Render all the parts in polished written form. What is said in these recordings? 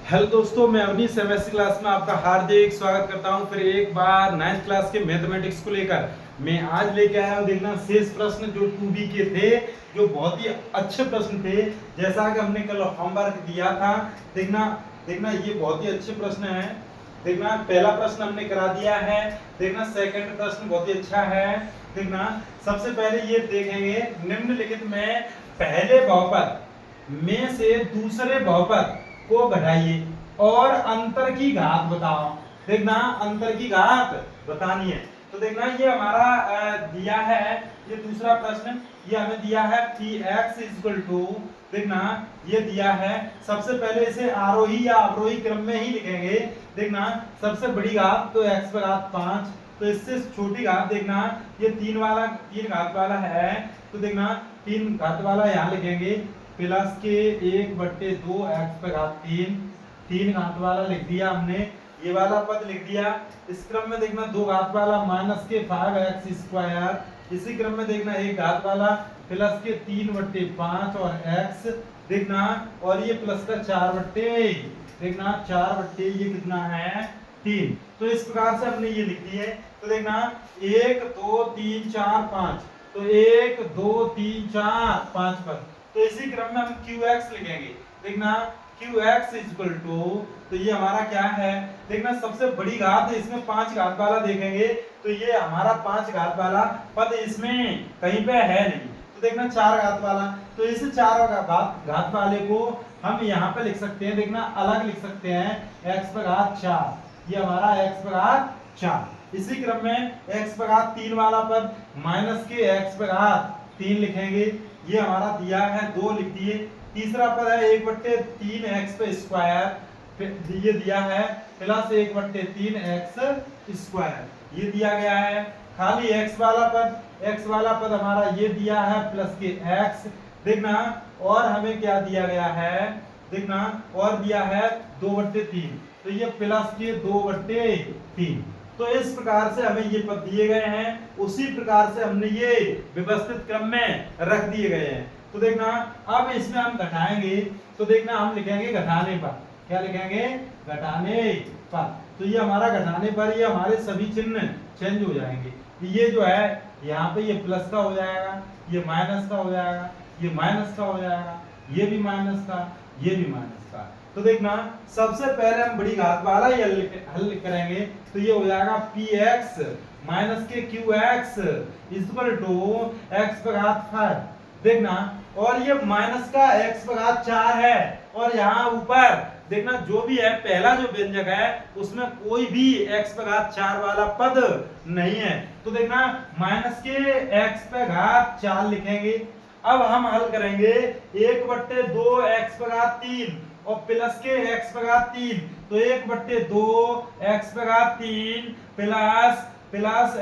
Hello दोस्तों, मैं Awanish semester class में आपका हार्दिक स्वागत करता हूं। फिर एक बार 9th क्लास के मैथमेटिक्स को लेकर मैं आज लेके आया हूं। देखना शेष प्रश्न जो 2B के थे, जो बहुत ही अच्छे प्रश्न थे, जैसा कि हमने कल होमवर्क दिया था। देखना देखना ये बहुत ही अच्छे प्रश्न हैं। देखना पहला प्रश्न हमने करा दिया है। देखना सेकंड प्रश्न बहुत ही अच्छा है। देखना सबसे पहले ये देखेंगे, निम्नलिखित में पहले बहुपद में से दूसरे बहुपद को घटाइए और अंतर की घात बताओ। देखना अंतर की घात बतानी है। तो देखना ये हमारा दिया है, ये दूसरा प्रश्न ये हमें दिया है px इक्वल टू, देखना ये दिया है। सबसे पहले इसे आरोही या अवरोही क्रम में ही लिखेंगे। देखना सबसे बड़ी घात तो x पर घात 5, तो इससे छोटी घात देखना ये 3 घात वाला है, तो देखना 3 घात वाला यहाँ लिखेंगे प्लस के 1/2 x पर घात 3 घात वाला लिख दिया हमने, ये वाला पद लिख दिया। इस क्रम में देखना 2 घात वाला माइनस के 5x², इसी क्रम में देखना 1 घात वाला प्लस के 3/5 और x देखना, और ये प्लस का 4/, देखना 4/, ये कितना है 3। तो इस प्रकार से हमने ये लिख दी है। तो देखना 1 2 3 4 5, तो 1 2 3 4 5 पर, तो इसी क्रम में हम qx लिखेंगे। देखना qx इक्वल टू, तो ये हमारा क्या है, देखना सबसे बड़ी घात है, इसमें 5 घात वाला देखेंगे, तो ये हमारा 5 घात वाला पद इसमें कहीं पे है नहीं। तो देखना 4 घात वाला, तो इस 4 घात वाले को हम यहाँ पे लिख सकते हैं। देखना अलग लिख सकते हैं x पर घात 4, ये हमारा x पर घात 4। इसी क्रम में x पर घात 3 वाला पद माइनस के x पर घात 3 लिखेंगे, ये हमारा दिया है 2 लिख दिए। तीसरा पद है 1/3 x², ये दिया है प्लस 1/3 x², ये दिया गया है। खाली x वाला पद हमारा ये दिया है प्लस के x, देखना और हमें क्या दिया गया है, देखना और दिया है 2/3, तो ये प्लस के 2/3। तो इस प्रकार से हमें ये पद दिए गए हैं, उसी प्रकार से हमने ये व्यवस्थित क्रम में रख दिए गए हैं। तो देखना अब इसमें हम घटाएंगे, तो देखना हम लिखेंगे घटाने पर, क्या लिखेंगे घटाने पर। तो ये हमारा घटाने पर ये हमारे सभी चिन्ह चेंज हो जाएंगे। ये जो है यहाँ पे ये प्लस का हो जाएगा, ये माइनस का हो जाएगा, ये माइनस का हो जाएगा, ये भी माइनस का, ये भी माइनस का। तो देखना सबसे पहले हम बड़ी घात वाला ये हल करेंगे, तो ये हो जाएगा px माइनस के qx इक्वल टू x पर घात 5। देखना और ये माइनस का x पर घात 4 है, और यहाँ ऊपर देखना जो भी है पहला जो व्यंजक है उसमें कोई भी x पर घात 4 वाला पद नहीं है। तो देखना माइनस के x पर घात 4 लिखेंगे। अब हम हल करेंगे 1/2 x पर घात 3 और प्लस के x पर घात 3, तो 1/2 x पर घात 3 प्लस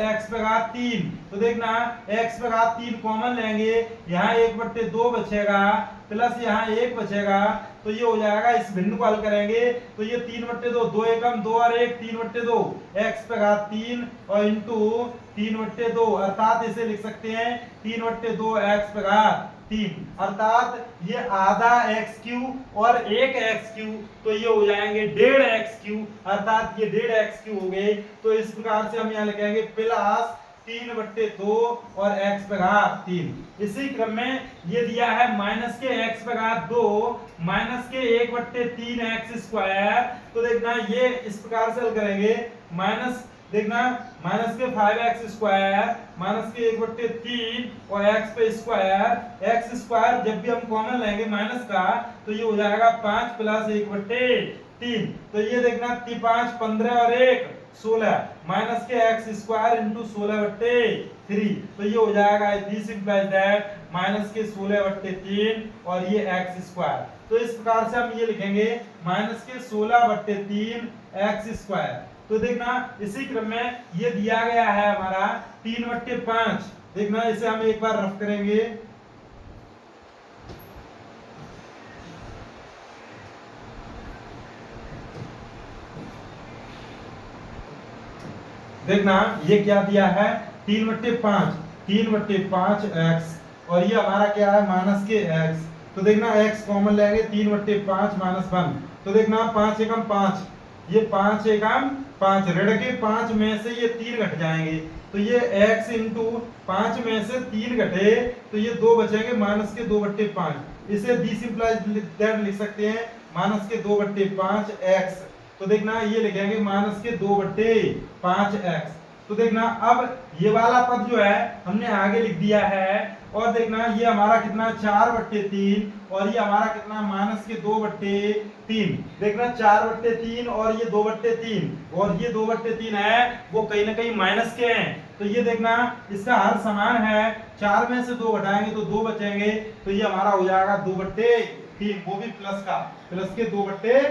x पर घात 3, तो देखना x पर घात 3 कॉमन लेंगे, यहाँ 1/2 बचेगा प्लस यहाँ 1 बचेगा, तो ये हो जाएगा। इस भिन्न को हल करेंगे तो ये 3/2, 2 एकम 2 और 1 3/2 x पर घात 3 और इंटू 3/2, अर्थात इसे लिख सकते हैं 3/2 x पर घात 3, अर्थात ये आधा x³ और 1 x³, तो ये हो जाएंगे 1.5 x³, अर्थात ये 1.5 x³ हो गए। तो इस प्रकार से हम यहाँ लिखेंगे प्लस 3/2 और x पर घात 3। इसी क्रम में ये दिया है माइनस के x पर घात 2 माइनस के 1/3 x², तो देखना ये इस प्रकार से हल करेंगे। माइनस देखना माइनस के 5x² माइनस के 1/3 और x पे x² जब भी हम कॉमन लेंगे माइनस का, तो ये हो जाएगा 5 प्लस 1/3, तो ये देखना 5 15 और 1 16 माइनस के x² इंटू 16/3, तो ये हो जाएगा दिस इंप्लाइज दैट माइनस के 16/3 और ये x²। तो इस प्रकार से हम ये लिखेंगे माइनस के 16/3 x²। तो देखना इसी क्रम में ये दिया गया है हमारा 3/5, देखना इसे हम एक बार रफ करेंगे। देखना ये क्या दिया है 3/5 x, और ये हमारा क्या है माइनस के x, तो देखना x कॉमन लेंगे 3/5 माइनस 1, तो देखना 5 एकम 5, ये 5 एकम 5, ऋण के 5 में से ये 3 घट जाएंगे, तो ये x इंटू 5 में से 3 घटे तो ये 2 बचेंगे माइनस के 2/5। इसे दिस इंप्लाइज दैट लिख सकते हैं माइनस के 2/5 x, तो देखना ये लिखेंगे माइनस के 2/5 x। तो देखना अब ये वाला पद जो है हमने आगे लिख दिया है, और देखना ये हमारा कितना 4/3 और ये हमारा कितना माइनस के 2/3। देखना 4/3 और ये 2/3 और ये 2/3 है वो कहीं ना कहीं माइनस के हैं, तो ये देखना इसका हर समान है, 4 में से 2 घटाएंगे तो 2 बचेंगे, तो ये हमारा हो जाएगा 2/3, वो भी प्लस का, प्लस के 2/3।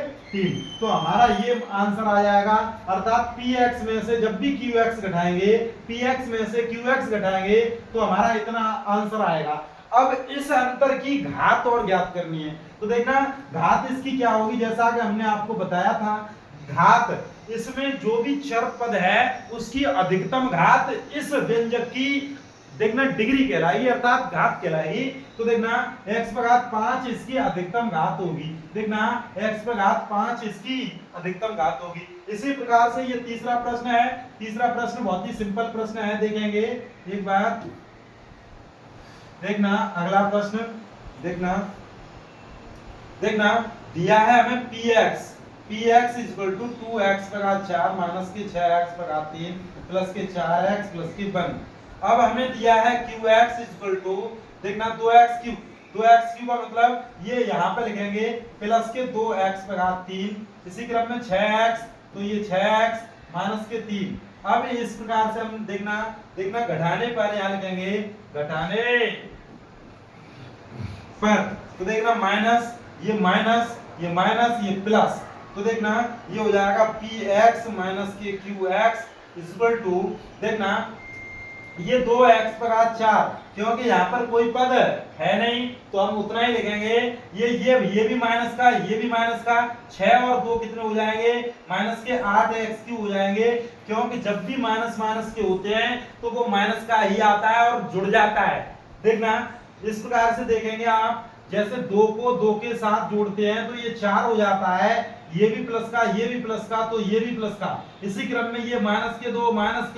तो हमारा ये आंसर आ जाएगा, अर्थात px में से जब भी qx घटाएंगे, px में से qx घटाएंगे तो हमारा इतना आंसर आएगा। अब इस अंतर की घात और ज्ञात करनी है, तो देखना घात इसकी क्या होगी, जैसा कि हमने आपको बताया था, घात इसमें जो भी चर पद है उसकी अधिकतम घात इस व्यंजक की देखना डिग्री कहलाएगी, अर्थात घात कहलाएगी। तो देखना x पर घात 5 इसकी अधिकतम घात होगी, देखना x पर घात 5 इसकी अधिकतम घात होगी। इसी प्रकार से ये तीसरा प्रश्न है, तीसरा प्रश्न बहुत ही सिंपल प्रश्न है, देखेंगे एक बार। देखना अगला प्रश्न, देखना देखना दिया है हमें px, px is equal to 2x पर घात 4 माइनस के 6x पर घात 3 प्लस के 4x प्लस के 1। अब हमें दिया है qx इज इक्वल टू, देखना 2x क्यूब, 2x क्यूब का मतलब ये यहाँ पे लिखेंगे प्लस के 2x पर घात 3, इसी क्रम में 6x, तो ये 6x माइनस के 3। अब इस प्रकार से हम देखना घटाने पर यहाँ लिखेंगे घटाने पर, तो देखना माइनस, ये माइनस, ये माइनस, ये प्लस, तो देखना ये हो जाएगा px माइनस के qx इज इक्वल टू, देखना ये 2x पर घात 4, क्योंकि यहाँ पर कोई पद है नहीं तो हम उतना ही लिखेंगे, ये भी माइनस का, ये भी माइनस का, 6 और 2 कितने हो जाएंगे माइनस के 8x क्यूब हो जाएंगे, क्योंकि जब भी माइनस माइनस के होते हैं तो वो माइनस का ही आता है और जुड़ जाता है। देखना इस प्रकार से देखेंगे आप, जैसे 2 को 2 के साथ जोड़ते हैं तो ये 4 हो जाता है, ये भी प्लस का, ये भी प्लस का, तो ये भी प्लस का, इसी क्रम में ये माइनस के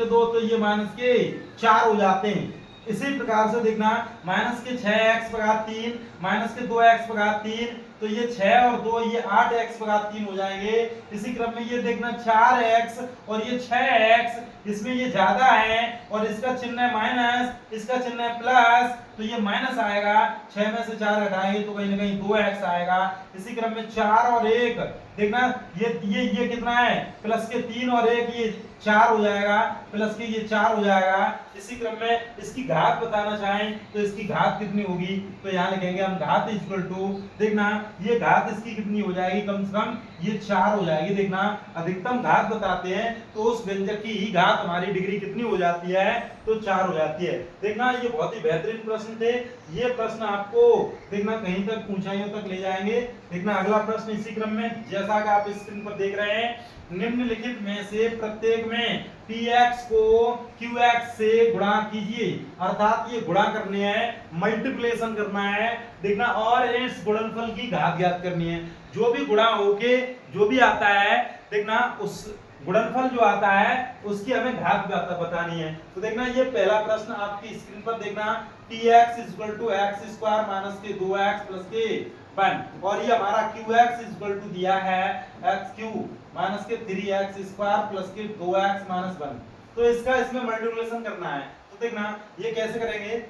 2 तो ये माइनस के 4 हो जाते हैं। इसी प्रकार से देखना माइनस के 6x पर घात 3 माइनस के 2x पर घात 3, तो ये 6 और 2 ये 8x पर घात 3 हो जाएंगे। इसी क्रम में ये देखना 4x और ये 6x, इसमें ये ज्यादा है और इसका चिन्ह है माइनस, इसका चिन्ह है प्लस, तो ये माइनस आएगा, 6 में से 4 घटाएंगे तो कहीं ना कहीं 2x आएगा। इसी क्रम में 4 और 1, देखना ये कितना है प्लस के 3 और 1, ये 4 हो जाएगा, प्लस के ये 4 हो जाएगा। इसी क्रम में इसकी घात बताना चाहें तो इसकी घात कितनी होगी, तो यहाँ लिखेंगे हम घात इक्वल टू, देखना ये घात इसकी कितनी हो जाएगी, कम से कम ये 4 हो जाएगी। देखना अधिकतम घात बताते हैं तो उस व्यंजक की ही घात हमारी डिग्री कितनी हो जाती है, तो 4 हो जाती है। देखना ये बहुत ही बेहतरीन प्रश्न थे, ये प्रश्न आपको देखना कहीं तक ऊंचाइयों तक ले जाएंगे। देखना अगला प्रश्न इसी क्रम में, जैसा कि आप स्क्रीन पर देख रहे हैं, निम्नलिखित में से प्रत्येक में px को qx से गुणा कीजिए, अर्थात ये गुणा करने हैं, मल्टीप्लिकेशन करना है। देखना और इस गुणनफल की घात ज्ञात करनी है, जो भी गुणा होके जो भी आता है, देखना उस गुणनफल जो आता है उसकी हमें घात बतानी है। तो देखना ये पहला प्रश्न आपकी स्क्रीन पर देखना, px is equal to x square minus K 2x plus के 1, और ये हमारा qx इज इक्वल टू दिया है x क्यूब माइनस के 3x square plus K 2x minus 1, तो इसका इसमें मल्टीप्लिकेशन करना है। तो देखना ये कैसे करेंगे,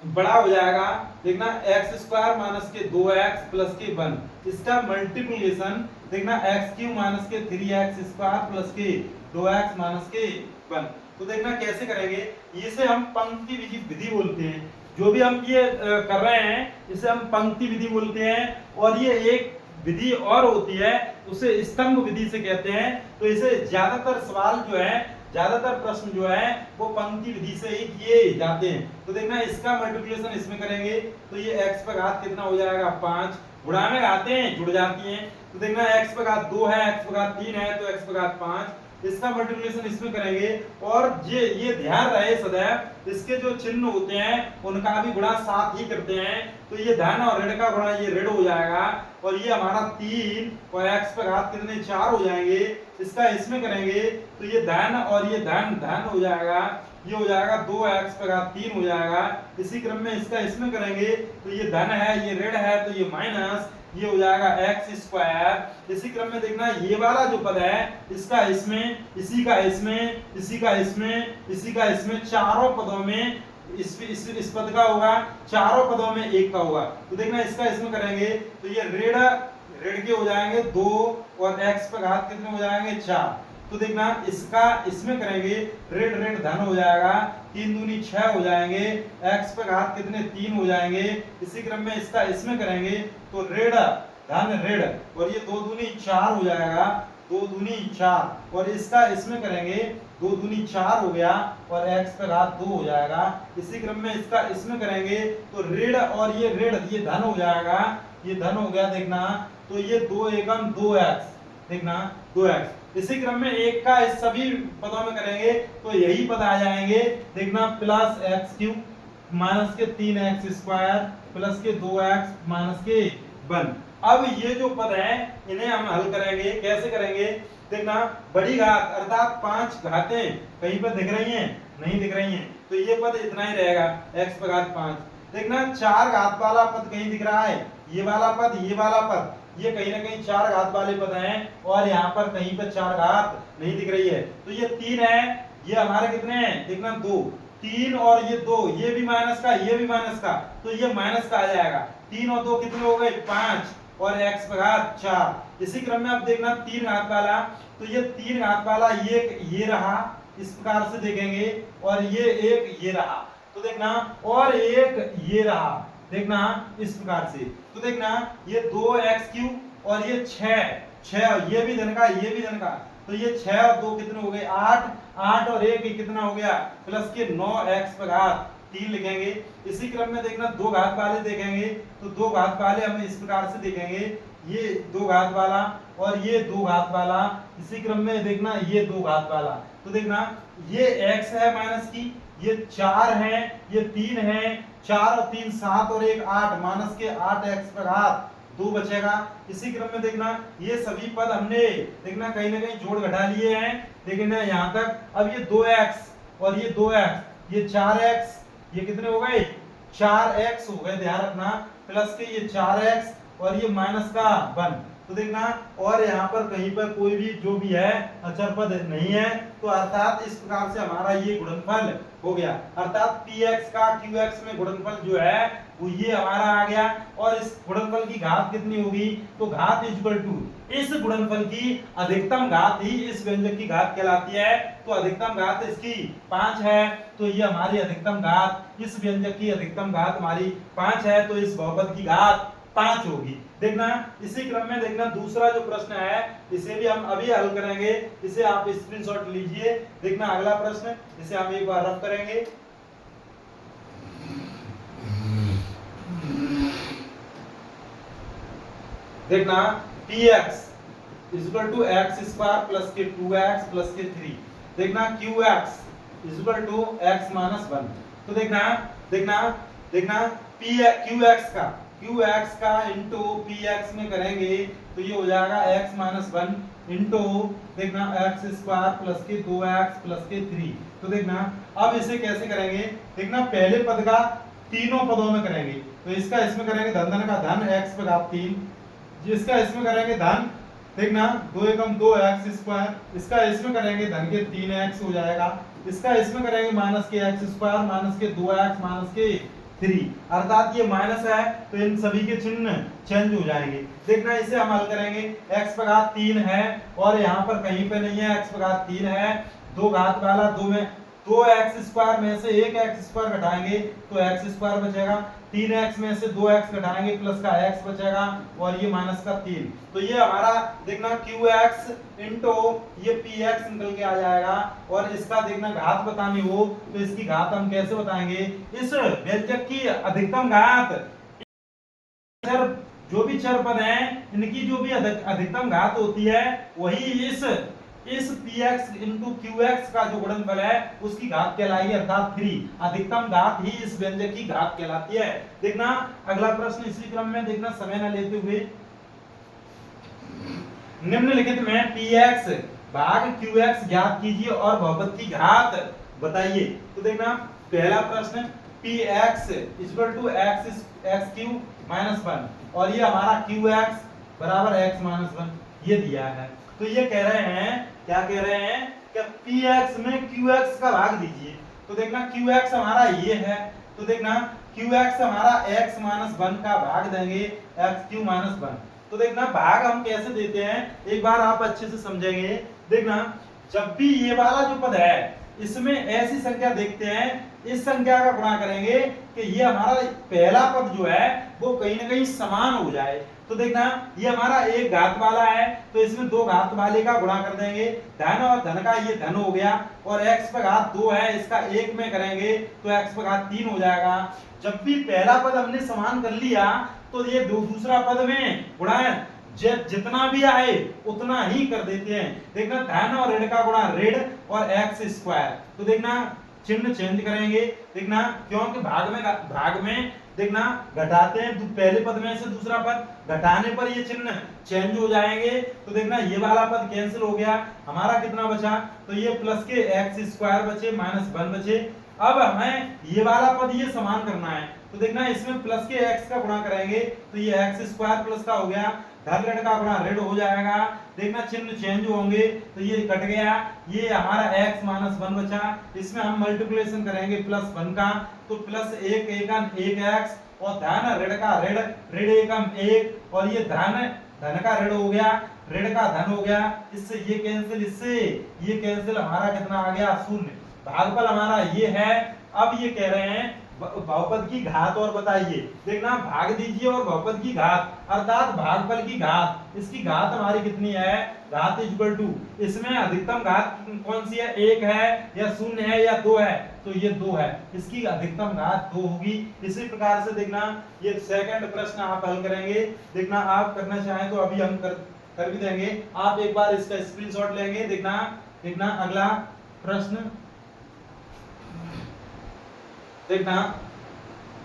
बड़ा हो जाएगा, देखना x square minus K 2x plus के 1, इसका मल्टीप्लिकेशन देखना x क्यूब माइनस के 3x square plus K 2x minus के 1। तो देखना कैसे करेंगे, इसे हम पंक्ति विधि बोलते हैं, जो भी हम ये कर रहे हैं इसे हम पंक्ति विधि बोलते हैं, और ये एक विधि और होती है उसे स्तंभ विधि से कहते हैं। तो इसे ज्यादातर सवाल जो है, ज्यादातर प्रश्न जो है वो पंक्ति विधि से ही किए जाते हैं। तो देखना इसका मल्टीप्लिकेशन इसमें करेंगे तो ये x पर घात कितना हो जाएगा 5, गुणा में आते हैं जुड़ जाती हैं। तो देखना x पर घात 2 है, x पर घात 3 है, तो x पर घात 5, इसका मल्टीप्लिकेशन इसमें करेंगे। और ये ध्यान रहे सदैव इसके जो चिन्ह होते हैं उनका भी गुणा साथ ही करते हैं। तो ये धन और ऋण का गुणा ये ऋण हो जाएगा और ये हमारा 3 और x पे घात कितने 4 हो जाएंगे। इसका इसमें करेंगे तो ये धन और ये धन धन हो जाएगा, ये हो जाएगा 2x पे घात 3 हो जाएगा। इसी क्रम में इसका इसमें करेंगे तो ये धन है ये ऋण है तो ये माइनस, ये हो जाएगा x स्क्वायर। इसी क्रम में देखना ये वाला जो पद है इसका इसमें, इसी का इसमें, इसी का इसमें, इसी का इसमें, चारों पदों में इस पद का होगा, चारों पदों में एक का होगा। तो देखना इसका इसमें करेंगे तो ये ऋण ऋण के हो जाएंगे 2 और x पे घात कितने हो जाएंगे 4। तो देखना इसका इसमें करेंगे ऋण ऋण धन हो जाएगा, 3 दूनी 6 हो जाएंगे, x पे घात कितने 3 हो जाएंगे। इसी क्रम में इसका इसमें करेंगे तो ऋण धन ऋण और ये 2 दूनी 4 हो जाएगा, 2 दूनी 4 और इसका इसमें करेंगे 2 दूनी 4 हो गया और x पे घात 2 हो जाएगा। इसी क्रम में इसका इसमें करेंगे तो ऋण और ये ऋण ये धन हो जाएगा, ये धन हो गया देखना। तो ये 2 एकम 2x देखना 2x। इसी क्रम में एक का इस सभी पदों में करेंगे तो यही पद आ जाएंगे देखना प्लस एक्स क्यूब माइनस के 3x square plus K 2x minus के 1। अब ये जो पद है इन्हें हम हल करेंगे। कैसे करेंगे देखना, बड़ी घात अर्थात 5 घातें कहीं पर दिख रही हैं नहीं दिख रही हैं तो ये पद इतना ही रहेगा x पे घात 5। देखना 4 घात वाला पद कहीं दिख रहा है, ये वाला पद ये वाला पद ये कहीं ना कहीं 4 घात वाले पद हैं और यहाँ पर कहीं पर 4 घात नहीं दिख रही है। तो ये 3 है, ये हमारे कितने हैं देखना 2, 3 और ये 2, ये भी माइनस का ये भी माइनस का तो ये माइनस का आ जाएगा। 3 और 2 कितने हो गए 5 और x पे घात 4। इसी क्रम में अब देखना 3 घात वाला तो ये 3 घात वाला ये रहा, इस प्रकार से देखेंगे और ये एक ये रहा तो देखना और एक ये रहा देखना इस प्रकार से। तो देखना ये 2x क्यूब और ये 6 ये भी धन का ये भी धन का तो ये 6 और 2 कितने हो गए 8, 8 और 1 कितना हो गया प्लस के 9x पे घात 3 लिखेंगे। इसी क्रम में देखना 2 घात वाले देखेंगे तो 2 घात वाले हम इस प्रकार से देखेंगे, ये 2 घात वाला और ये 2 घात वाला। इसी क्रम में देखना ये 2 घात वाला तो देखना ये x है माइनस की, ये 4 है ये 3 है, 4 और 3 7 और 1 8 माइनस के 8x पे घात 2 बचेगा। इसी क्रम में देखना ये सभी पद हमने देखना कहीं ना कहीं जोड़ घटा लिए हैं देखना यहाँ तक। अब ये 2x और ये 2x ये 4x ये कितने हो गए 4x हो गए ध्यान रखना, प्लस के ये 4x और ये माइनस का 1। तो देखना और यहाँ पर कहीं पर कोई भी जो भी है अचर पद नहीं है तो अर्थात इस प्रकार से हमारा ये गुणनफल हो गया। अर्थात px का qx में गुणनफल जो है वो ये हमारा आ गया। और इस गुणनफल की घात कितनी होगी तो घात इक्वल टू इस गुणनफल की अधिकतम घात ही इस व्यंजक की घात कहलाती है। तो अधिकतम घात इसकी 5 है तो ये हमारी अधिकतम घात, इस व्यंजक की अधिकतम घात हमारी 5 है तो इस बहुपद की घात 5 होगी देखना। इसी क्रम में देखना दूसरा जो प्रश्न है इसे भी हम अभी हल करेंगे, इसे आप स्क्रीनशॉट लीजिए। देखना अगला प्रश्न इसे हम एक बार रफ करेंगे। देखना px equal to x square plus K 2x plus K 3। देखना qx equal to x minus 1। तो देखना qx का इंटू px में करेंगे तो ये हो जाएगा x माइनस 1 इंटू देखना x square plus K 2x plus K 3। तो देखना अब इसे कैसे करेंगे देखना पहले पद का तीनों पदों में करेंगे तो इसका इसमें करेंगे धन धन का धन x पे घात 3, जिसका इसमें करेंगे धन देखना 2 एकम 2x स्क्वायर, इसका इसमें करेंगे धन के 3x हो जाएगा, इसका इसमें करेंगे माइनस के x square minus K 2x minus के 3। अर्थात ये माइनस है तो इन सभी के चिन्ह चेंज हो जाएंगे। देखना इसे हम हल करेंगे x पे घात 3 है और यहाँ पर कहीं पे नहीं है, x पे घात 3 है, 2 घात वाला 2 में 2x स्क्वायर में से 1x स्क्वायर घटाएंगे तो x स्क्वायर बचेगा, 3x में से 2x घटाएंगे प्लस का x बचेगा और ये माइनस का 3। तो ये हमारा देखना qx इंटू ये px निकल के आ जाएगा। और इसका देखना घात बतानी हो तो इसकी घात हम कैसे बताएंगे, इस व्यंजक की अधिकतम घात जो भी चर पद हैं इनकी जो भी अधिकतम घात होती है वही इस इस px इंटू qx का जो गुणनफल है उसकी घात कहलाएगी अर्थात 3। अधिकतम घात ही इस व्यंजक की घात कहलाती है। देखना अगला प्रश्न इसी क्रम में, देखना समय न लेते हुए, निम्नलिखित में px भाग qx ज्ञात कीजिए और बहुपद की घात बताइए। तो देखना पहला प्रश्न px equal to x cube minus 1 और ये हमारा qx बराबर x माइनस 1 ये दिया है। तो ये कह रहे हैं, क्या कह रहे हैं कि px में qx का भाग दीजिए। तो देखना qx हमारा ये है, तो देखना qx हमारा x माइनस 1 का भाग देंगे x क्यूब माइनस 1। तो देखना भाग हम कैसे देते हैं एक बार आप अच्छे से समझेंगे। देखना जब भी ये वाला जो पद है इसमें ऐसी संख्या देखते हैं, इस संख्या का गुणा करेंगे कि ये हमारा पहला पद जो है वो कहीं ना कहीं समान हो जाए। तो देखना ये हमारा एक घात वाला है तो इसमें दो घात वाले का गुणा कर देंगे, धन और धन का ये धन हो गया, और x पर घात 2 है इसका 1 में करेंगे तो x पर घात 3 हो जाएगा। जब भी पहला पद हमने समान कर लिया तो ये दूसरा पद में गुणा जितना भी आए उतना ही कर देते हैं। देखना धन और ऋण का गुणा ऋण और एक्स स्क्वायर। तो देखना चिन्ह चेंज करेंगे, देखना क्योंकि भाग में देखना घटाते हैं पहले पद में से दूसरा पद, घटाने पर ये चिन्ह चेंज हो जाएंगे। तो देखना ये वाला पद कैंसिल हो गया, हमारा कितना बचा, तो ये प्लस के एक्स स्क्वायर बचे माइनस 1 बचे। अब हमें ये वाला पद ये समान करना है, तो देखना इसमें प्लस के x का गुणा करेंगे तो ये x स्क्वायर प्लस का हो गया, धन ऋण का गुणा ऋण हो जाएगा। देखना चिन्ह चेंज होंगे तो ये कट गया, ये हमारा x माइनस 1 बचा, इसमें हम मल्टीप्लिकेशन करेंगे प्लस 1 का, तो प्लस 1 एकम 1x और धन ऋण का ऋण ऋण एकम 1 और ये धन का ऋण हो गया, ऋण का धन हो गया, इससे ये कैंसिल, इससे ये कैंसिल, हमारा कितना आ गया 0। भागफल हमारा ये है। अब ये कह रहे हैं बहुपद की घात और बताइए। देखना भाग दीजिए और बहुपद की घात अर्थात भागफल की घात, इसकी घात हमारी कितनी है, घात इक्वल टू, इसमें अधिकतम घात कौन सी है, 1 है या 0 है या 2 है, तो ये 2 है, इसकी अधिकतम घात 2 होगी। इसी प्रकार से देखना ये सेकंड प्रश्न आप हल करेंगे। देखना आप करना चाहें तो अभी हम कर भी देंगे, आप एक बार इसका स्क्रीनशॉट लेंगे। देखना अगला प्रश्न, देखना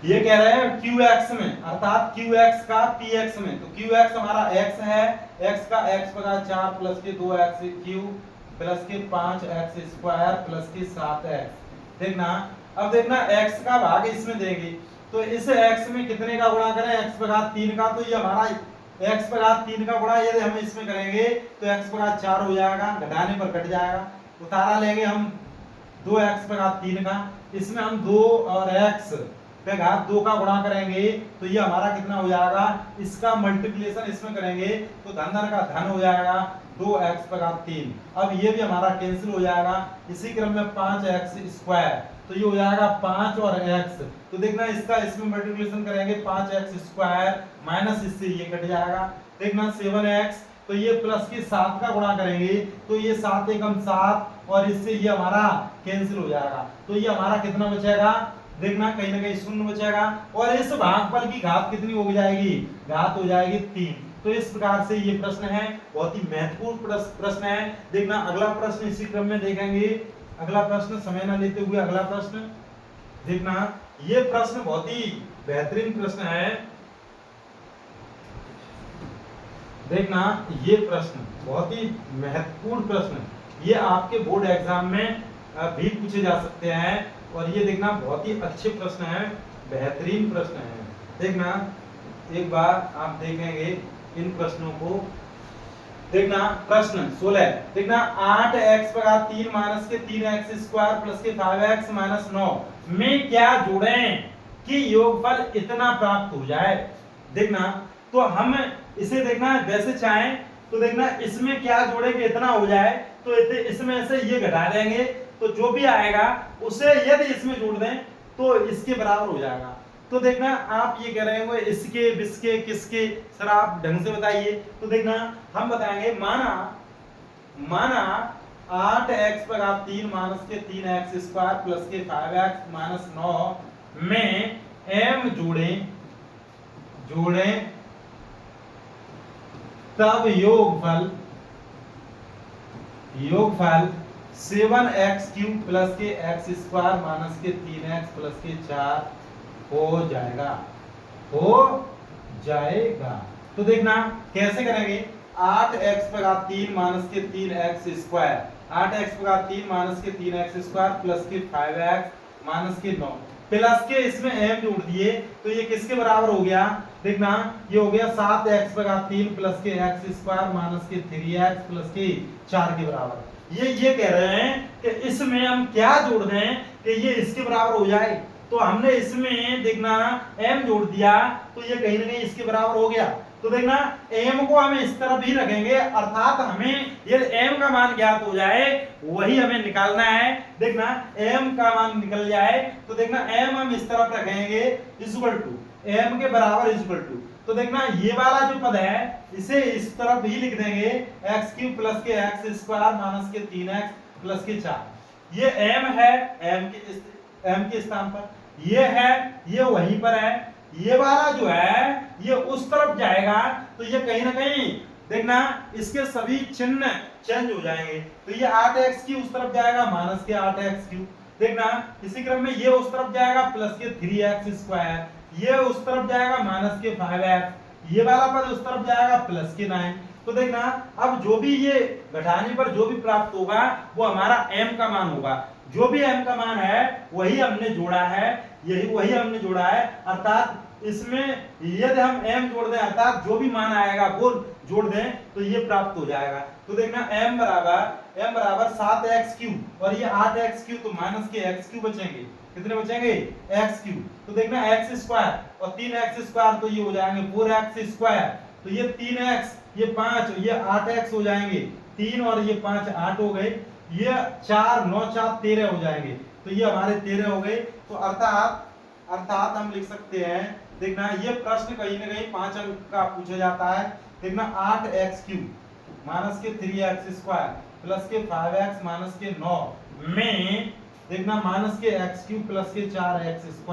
ये कह रहे हैं qx में अर्थात qx का px में, तो qx हमारा x है, x का x बगा 4 plus K 2x cube plus के 5x स्क्वायर प्लस के 7x। देखना अब देखना x का भाग इसमें देंगे तो इस x में कितने का गुणा करें, x बगा 3 का, तो ये हमारा x बगा 3 का गुणा यदि हम इसमें करेंगे तो x बगा 4 हो जाएगा, घटाने पर कट जाएगा, उतारा लेंगे हम 2x बगा 3 का, इसमें हम 2 और x पे घात 2 का गुणा करेंगे तो ये हमारा कितना हो जाएगा, इसका मल्टीप्लिकेशन इसमें करेंगे तो धन का धन हो जाएगा 2x पे घात 3। अब ये भी हमारा कैंसिल हो जाएगा। इसी क्रम में 5x स्क्वायर, तो ये हो जाएगा 5 और x, तो देखना इसका इसमें मल्टीप्लिकेशन करेंगे 5x स्क्वायर माइनस इससे ये कट जाएगा। देखना 7x, तो ये प्लस के 7 का गुणा करेंगे तो ये 7 एकम 7 और इससे ये हमारा कैंसिल हो जाएगा, तो ये हमारा कितना बचेगा, देखना कहीं ना कहीं 0 बचेगा, और इस भागफल की घात कितनी हो जाएगी, घात हो जाएगी 3। तो इस प्रकार से ये प्रश्न है, बहुत ही महत्वपूर्ण प्रश्न है। देखना अगला प्रश्न इसी क्रम में देखेंगे। अगला प्रश्न समय न लेते हुए अगला प्रश्न देखना, ये प्रश्न बहुत ही बेहतरीन प्रश्न है। देखना ये प्रश्न बहुत ही महत्वपूर्ण प्रश्न, ये आपके बोर्ड एग्जाम में भी पूछे जा सकते हैं, और ये देखना बहुत ही अच्छे प्रश्न है, बेहतरीन प्रश्न है। देखना एक बार आप देखेंगे इन प्रश्नों को। देखना प्रश्न 16, देखना 8x बगा 3 माइनस के 3x स्क्वायर प्लस के 5x माइनस 9 में क्या जोड़ें कि योगफल इतना प्राप्त हो जाए। देखना तो हम इसे देखना वैसे चाहें तो देखना इसमें क्या जोड़े कि इतना हो जाए, तो इसमें से ये घटा देंगे तो जो भी आएगा उसे यदि इसमें जोड़ दें तो इसके बराबर हो जाएगा। तो देखना आप ये कह रहे होंगे इसके बिसके किसके, सर आप ढंग से बताइए। तो देखना हम बताएंगे, माना 8x बगा 3 माइनस के 3x स्क्वायर प्लस के 5x माइनस 9 में m जोड़ें तब योगफल योगफल 7x³ प्लस के x² माइनस के 3x प्लस के 4 हो जाएगा, हो जाएगा। तो देखना कैसे करेंगे, 8x³ माइनस के 3x², 8x³ माइनस के 3x² प्लस के 5x माइनस के 9 प्लस के इसमें m जोड़ दिए तो ये किसके बराबर हो गया, देखना ये हो गया 7x³ प्लस के x² माइनस के 3x प्लस के 4 के बराबर। ये कह रहे हैं कि इसमें हम क्या जोड़ दें कि ये इसके बराबर हो जाए, तो हमने इसमें देखना m जोड़ दिया तो ये कहीं ना कहीं इसके बराबर हो गया। तो देखना m को हमें इस तरफ ही रखेंगे, अर्थात हमें ये m का मान ज्ञात हो जाए वही हमें निकालना है। देखना m का मान निकल जाए तो देखना m हम इस तरफ रखेंगे इक्वल टू m के बराबर इक्वल टू, तो देखना ये वाला जो पद है इसे इस तरफ ही लिख देंगे x³ प्लस के x² माइनस के 3x प्लस के 4। ये m है, m के स्थान पर ये है, ये वहीं पर है, ये वाला जो है ये उस तरफ जाएगा तो ये कहीं ना कहीं देखना इसके सभी चिन्ह चेंज हो जाएंगे। तो ये 8x³ उस तरफ जाएगा माइनस के 8x³, देखना इसी क्रम में ये उस तरफ जाएगा प्लस के 3x², ये उस तरफ जाएगा माइनस के 5x, ये वाला पद उस तरफ जाएगा प्लस के 9। तो देखना अब जो भी ये घटाने पर जो भी प्राप्त होगा वो हमारा m का मान होगा, जो भी m का मान है वही हमने जोड़ा है, यही वही हमने जोड़ा है, अर्थात इसमें यदि हम m जोड़ दें अर्थात जो भी मान आएगा वो जोड़ दें तो ये प्राप्त हो जाएगा। तो देखना m बराबर 7x³ और ये 8x³ तो माइनस के x³ बचेंगे, कितने बचेंगे x³, तो देखना x² और 3x² तो ये हो जाएंगे 4x², तो ये 3x ये 5 ये 8x हो जाएंगे, 3 और ये 5 8 हो गए, ये 4 9 4 13 हो जाएंगे, तो ये हमारे 13 हो गए। तो अर्थात हम लिख सकते हैं, देखना ये प्रश्न कहीं ना कहीं 5 अंक का पूछा जाता है। देखना 8x³ माइनस के 3x² प्लस के 5x माइनस के 9 में देखना माइनस के x³ प्लस के 4x²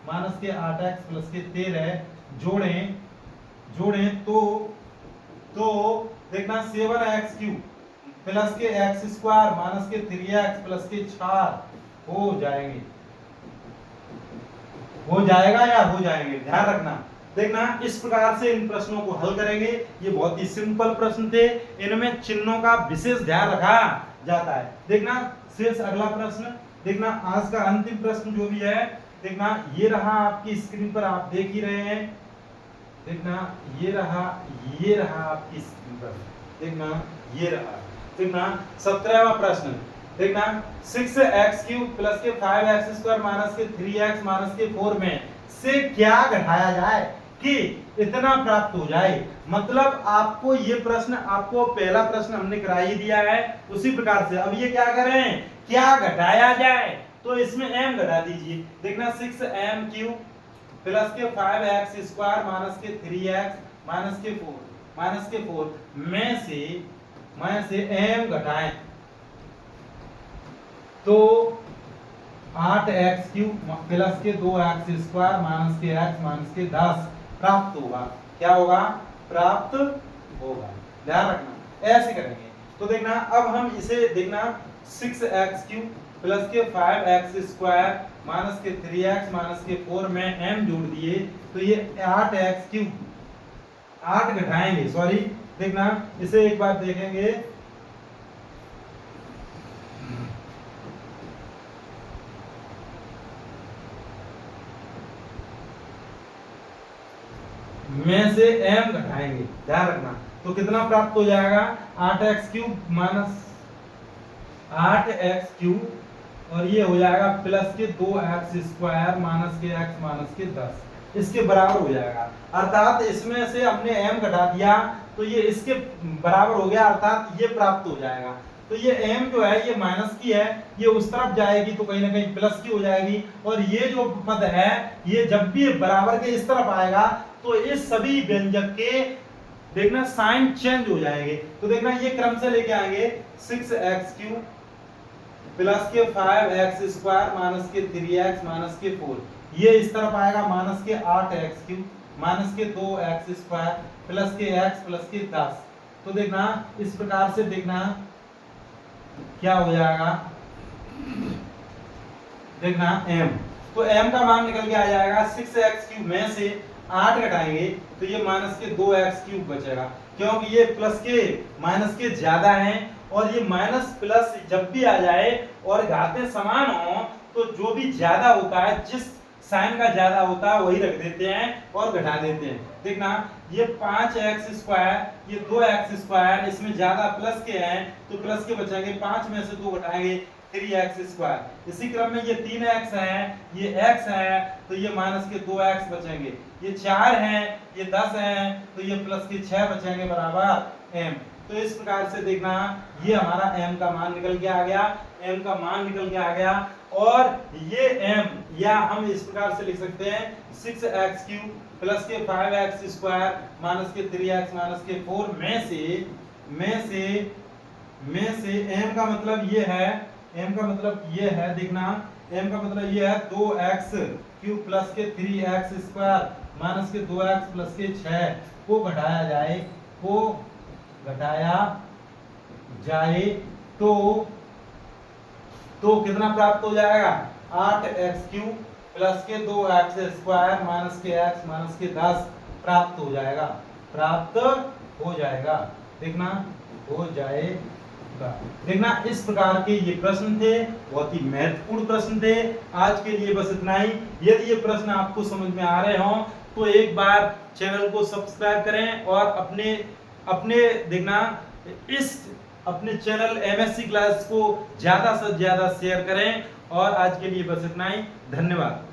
माइनस के 8x प्लस के 13 जोड़ें तो देखना 7x³ प्लस के x² माइनस के 3x प्लस के 4 हो जाएगा या हो जाएंगे, ध्यान रखना। देखना इस प्रकार से इन प्रश्नों को हल करेंगे, ये बहुत ही सिंपल प्रश्न थे, इनमें चिन्हों का विशेष ध्यान रखा जाता है। देखना शेष अगला प्रश्न, देखना आज का अंतिम प्रश्न जो भी है, देखना ये रहा आपकी स्क्रीन पर, आप देख ही रहे हैं, देखना ये रहा आपकी स्क्रीन पर, देखना ये रहा, देखना 17वां प्रश्न, देखना 6x³ प्लस के 5x² माइनस के 3x माइनस के 4 में से क्या घटाया जाए कि इतना प्राप्त हो जाए। मतलब आपको ये प्रश्न, आपको पहला प्रश्न हमने करा ही दिया है, उसी प्रकार से अब ये क्या करें, क्या घटाया जाए, तो इसमें m घटा दीजिए। देखना 6m³ प्लस के 5x² माइनस के 3x माइनस के 4 में से m घटाएं तो 8x³ प्लस के 2x² माइनस के x माइनस के 10 प्राप्त होगा। क्या होगा, प्राप्त होगा, ध्यान रखना ऐसे करेंगे। तो देखना अब हम इसे देखना 6x³ प्लस के 5x² माइनस के 3x माइनस के 4 में m जोड़ दिए तो ये 8x³ 8 घटाएंगे, सॉरी देखना इसे एक बार देखेंगे, में से m घटाएंगे, ध्यान रखना, तो कितना प्राप्त हो जाएगा 8x³ माइनस 8x³ और ये हो जाएगा प्लस के 2x² माइनस के x माइनस के 10 इसके बराबर हो जाएगा। अर्थात इसमें से हमने m घटा दिया तो ये इसके बराबर हो गया, अर्थात ये प्राप्त हो जाएगा। तो ये m जो है ये माइनस की है, ये उस तरफ जाएगी तो कहीं ना कहीं प्लस की हो जाएगी, और ये जो पद है ये जब भी बराबर के इस तरफ आएगा तो इस सभी व्यंजक के देखना साइन चेंज हो जाएंगे। तो देखना ये क्रम से लेके आएंगे 6x³ प्लस के 5x² माइनस के 3x माइनस के 4, ये इस तरफ आएगा माइनस के 8x³ माइनस के 2x² प्लस के x प्लस के 10। तो देखना इस प्रकार से देखना क्या हो जाएगा, देखना m, तो m का मान निकल के आ जाएगा 6x³ में से 8 घटाएंगे तो ये माइनस के 2x³ बचेगा, क्योंकि ये प्लस के माइनस के ज्यादा है, और ये माइनस प्लस जब भी आ जाए और घातें समान हो तो जो भी ज्यादा होता है, जिस साइन का ज्यादा होता है वही रख देते हैं और घटा देते हैं। देखना ये 5x², ये 2x², इसमें ज्यादा प्लस के हैं तो प्लस के बचेंगे, 5 में से 2 घटाएंगे 3x²। इसी क्रम में ये 3x है, ये x है तो ये माइनस के 2x बचेंगे, ये 4 है, ये 10 है तो ये प्लस के 6 बचेंगे बराबर m। तो इस प्रकार से देखना ये हमारा m का मान निकल के आ गया, m का मान निकल के आ गया। और ये m या हम इस प्रकार से लिख सकते हैं 6x³ प्लस के 5x² माइनस के 3x माइनस के 4 में से m का मतलब ये है, m का मतलब ये है, देखना m का मतलब ये है 2x³ प्लस के 3x² minus K 2x plus के 6 को घटाया जाए तो कितना प्राप्त हो जाएगा, 8x³ प्लस के 2x² माइनस के x माइनस के 10 प्राप्त हो जाएगा। देखना हो जाएगा। देखना इस प्रकार के ये प्रश्न थे, बहुत ही महत्वपूर्ण प्रश्न थे। आज के लिए बस इतना ही। यदि ये प्रश्न आपको समझ में आ रहे हों तो एक बार चैनल को सब्सक्राइब करें और अपने देखना इस अपने चैनल MSc क्लास को ज्यादा से ज्यादा शेयर करें। और आज के लिए बस इतना ही, धन्यवाद।